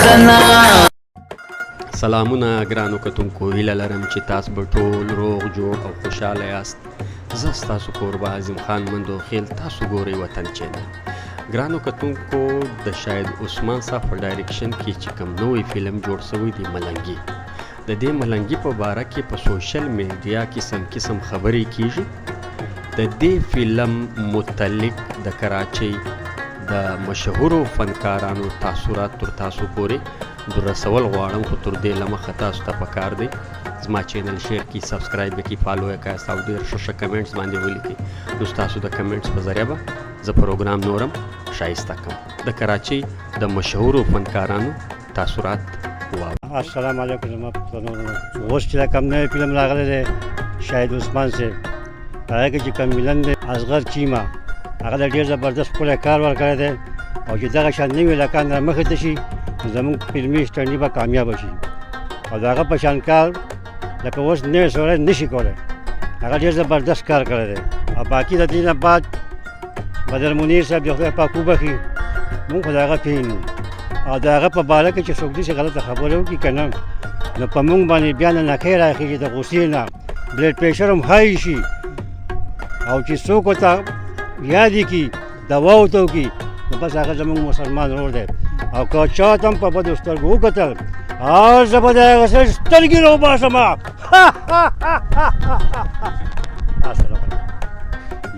سنا. سلامونه ګرانو کتونکو، هیله لرم چې تاسو به ټول روغ جوړ او خوشحاله یاست. زه ستاسو کوربه عظیم خان مندوخیل، تاسو ګورئ وطن چینل. ګرانو کتونکو، د شاهد عثمان صاحب په ډایرکشن کې چې کوم نوی فلم جوړ شوی دی ملنګي، د دې ملنګي په باره کې په سوشل میډیا کې قسم خبرې کیږي. د دې فلم متعلق د کراچۍ د مشهورو فنکارانو تاثرات تر تاسو پورې در رسول غواړم، خو تر دې لمخه تاسو ته پکار دی زما چینل شیر کی، سبسکرایب وکړئ، فالو یې کړئ او ډېر ښه کمنټس باندې ولیکئ. نو ستاسو د کمنټس په ذریعه به زه پروګرام نورم ښایسته کړم. د کراچۍ د مشهورو فنکارانو تاثرات واورئ. السلام علیکم. زما پښتنو اوس چې دا کوم نوی فلم راغلی دی شاهد عثمان صاحب، هغه کې چې کوم ویلن دی اصغر چیما، هغه د ډېر زبردست ښکلی کار ورکړی دی او چې دغه شان نوي لکان را مخې ته شي نو زموږ فلمي سټنډي به کامیابه شي او د هغه په شان کار لکه اوس نوی سړی نه شي کولی. هغه ډېر زبردست کار کړی دی او باقي د دې نه بعد بدر منیر صاحب د خدای پاک وبخي، مونږ خو د هغه فین او د هغه په باره کې چې څوک داسې غلطه خبره وکړي که نه نو په مونږ باندې بیا نه نښې راخېږي د غوسې نه، بلډ پریشر هم های شي او چې څوک ورته یادې کړي دوا ورته وکړي نو بس هغه زموږ مسلمان ورور دی او که چا ته هم په بدو سترګو وکتل زه به د هغه سره سترګې راوباسم.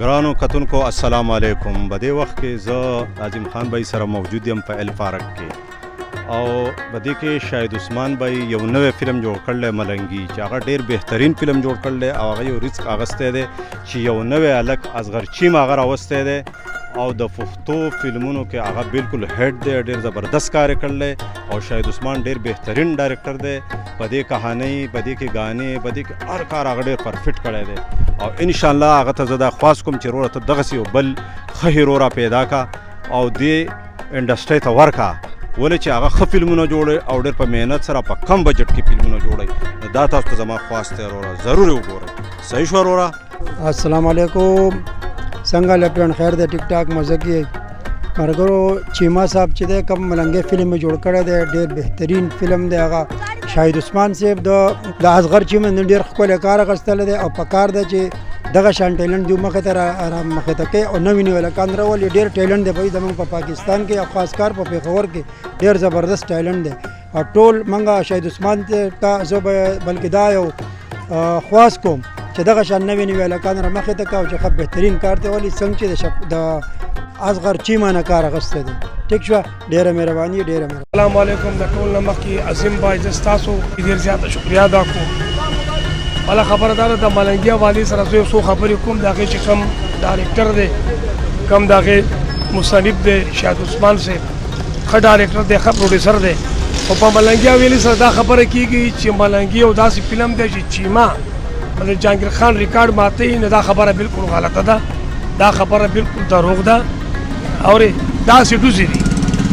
ګرانو کتونکو السلام علیکم. په دې وخت کې زه عظیم خان بھائی سره موجود یم په الفارق کې او په دې کې شاهد عثمان بھائی یو نوی فلم جوړ کړلی ملنګي چې هغه ډېر بهترین فلم جوړ کړلی او هغه یو ریسک اخیستی دی چې یو نوی هلک اصغر چیم هغه راوستی دی او د پښتو فلمونو کې هغه بالکل هیډ دی، ډېر زبردست کار یې کړلی او شاهد عثمان ډېر بهترین ډایرکټر دی. په دې کهانۍ، په دې کې غانې، په دې کې هر کار هغه ډېر پرفیکټ کړی دی او انشاءالله هغه ته زه دا خواست کوم چې وروره ته دغسې یو بل ښه هیرو را پیدا کا او دې انډسټرۍ ته ورکا، ولې چې هغه ښه فلمونه جوړوي او ډېر په محنت سره په کم بجټ کې فلمونه جوړوي. دا تاسو ته زما خواست دی وروره، ضرور یې وګورئ. صحیح شو وروره؟ السلام علیکم. څنګه لپړن خیر دی؟ ټیک ټاک مزه کې مرګرو. چیما صاحب چې دی کوم ملنګي فلم جوړ کړی دی ډېر بهترین فلم دی. هغه شاهد عثمان صاحب د اصغر چیما نن ډېر ښکلی کار اخیستلی دی او په کار دی چې دغه شان ټیلنټ دوی مخې ته مخې ته کوي او نوي نوي هلکان راولي. ډېر ټیلنټ دی بھائی زموږ په پاکستان کې او خاص کار په پېښور کې ډېر زبردست ټیلنټ دی او ټول موږ شاهد عثمان ته زه بلکې دا یو خواست کوم چې دغه شان نوي نوي هلکان را مخې ته کوي چې ښه بهترین کار دی، ولې څنګه چې د اصغر چیما نه کار اخیستی دی. ټیک شوه، ډېره مهرباني، ډېره مهرباني. السلام علیکم. د ټول نه مخکې عظیم بھائی زه ستاسو ډېر زیاته شکریا ادا کوم. بله خبره دا ده د ملنګي حوالې سره زه یو څو خبرې کوم. د هغې چې کوم ډایرکټر دی، کوم د هغې مصنف دی شاهد عثمان صاحب، ښه ډایرکټر دی، ښه پروډیوسر دی. خو په ملنګي حوالې سره دا خبره کېږي چې ملنګي یو داسې فلم دی چې چیما د جهانګیر خان ریکارډ ماتوي، نو دا خبره بالکل غلطه ده، دا خبره بالکل دروغ ده. اورې داسې ډوزې دي.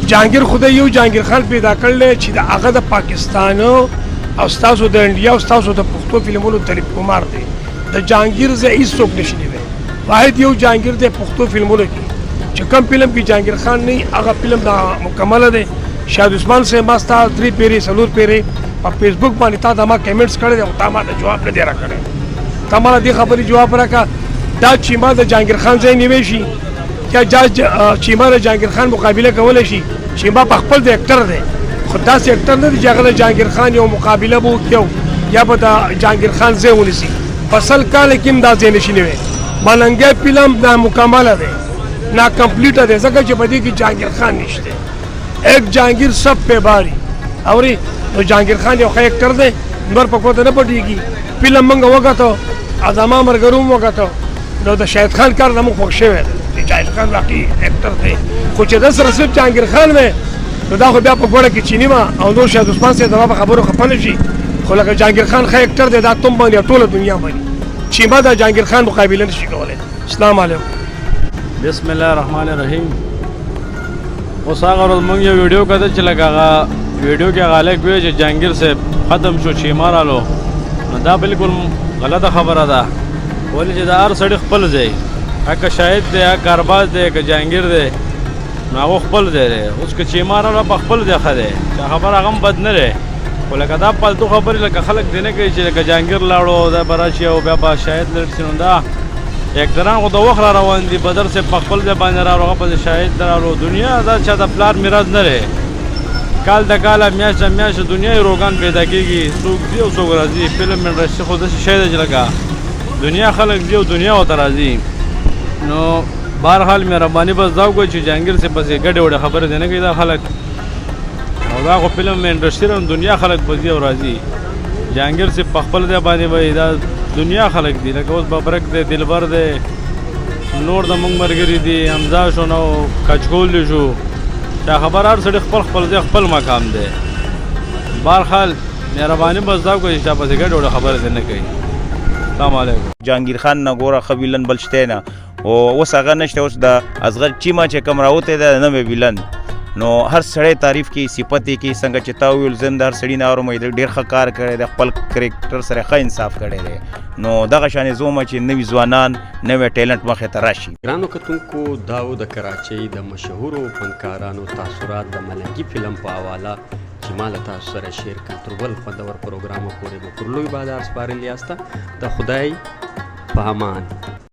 جهانګیر خدای یو جهانګیر خان پیدا کړلی چې د هغه د پاکستان او ستاسو د انډیا او ستاسو د پښتو فلمونو طریق کمار دی. د جهانګیر ځای هېڅوک نشي نیوی. واحد یو جهانګیر دی پښتو فلمونو کې چې کوم فلم کې جهانګیر خان نه هغه فلم دا مکمله دی. شاهد عثمان صاحب ما ستا 3 پیرې 4 پیرې په فیسبوک باندې تا دا ما کمنټس کړی دی او تا ما ته جواب نه دی راکړی. تا ما دې خبرې جواب راکړه دا چیما د جهانګیر خان ځای نیوی شي یا چیما د جهانګیر خان مقابله کولی شي. چیما په خپل د اکټر دی، خو داسې اکټر نه دی چې هغه د جهانګیر خان یو مقابله به وکړي یا به د جهانګیر خان ځای ونیسي. په 100 کال کې هم دا ځای نشي نیوی. ملنګی فلم نامکمله دی، ناکمپلیټه دی، ځکه چې په دې کې جهانګیر خان نشته. ایک جهانګیر سب پې باری اورې نو جهانګیر خان یو ښه اکټر دی، نور په کوته نه پټېږي. فلم موږ وکتو او زما ملګرو هم وکتو نو د شاهد خان کار زموږ خوښ شوی دی چې شاهد خان واقعي اکټر دی. خو چې ده سره صرف جهانګیر خان وی نو دا خو بیا په ګوړه کې چینی وه او نور شاهد عثمان صاحب زما په خبرو خفه نه شي. خو لکه جهانګیر خان ښه اکټر دی دا تم باندې او ټوله دنیا باندې چیما د جهانګیر خان مقابله نه شي کولی. السلام علیکم. بسم الله الرحمن الرحیم. اوس هغه ورځ موږ یو ویډیو کتل چې لکه هغه ویډیو کې هغه هلک وی چې جهانګیر صاحب ختم شو چیما رالو، نو دا بالکل غلطه خبره ده. ولې چې د هر سړي خپل ځای، که شاهد دی، که ارباز دی، که جهانګیر دی، نو هغه خپل ځای دی. اوس که چیما راغله په خپل ځای ښه دی، چا خبر هغه هم بد نه دی. خو لکه دا پالتو خبرې لکه خلک دی نه کوي چې لکه جهانګیر لاړو دا به راشي او بیا به شاهد لري شي. نو دا اکتران خو د وخت را روان دي، بدر صاحب په خپل ځای باندې راغلو، هغه پسې شاهد راغلو. دنیا دا چا د پلار میراث نه دی. کال د کاله میاشت د میاشت دنیا یې روغان پیدا کېږي، څوک ځي او څوک راځي. فلم انډسټري خو داسې شی دی چې لکه دنیا خلک ځي او دنیا ورته راځي. نو بهرحال مهرباني بس دا وکړئ چې جهانګیر صاحب پسې ګډې وډې خبرې دی نه کوي دا خلک. او دا خو فلم انډسټري هم دنیا خلک به ځي او راځي. جهانګیر صاحب په خپل ځای باندې به دا دنیا خلک دي، لکه اوس ببرک دی، دلبر دی، نور د موږ ملګري دي، حمزه شو نو کچکول شو، چا خبر هر سړي خپل خپل ځای خپل مقام دی. بهرحال مهرباني بس دا وکړئ چې چا پسې ګډې وډې خبرې دی نه کوي. السلام علیکم. جهانګیر خان نه ګوره ښه ویلن بل شته نه، او اوس هغه نشته. اوس د اصغر چیما چې کوم راوتی دی نوی ویلن، نو هر سړی تعریف کوي، صفت یې کوي. څنګه چې تا وویل زه هم د هر سړي نه اورم ډېر ښه کار کړی دی، خپل کرکټر سره ښه انصاف کړی دی. نو دغه شانې زه ومه چې نوي ځوانان نوی ټیلنټ مخې ته راشي. ګرانو کتونکو دا و د کراچۍ د مشهورو فنکارانو تاثرات د ملنګي فلم په حواله چې ما له تاسو سره شیر کړ. تر بل خوندور پروګرامو پورې به پر لوی بازار سپارلي یاسته. د خدای په امان.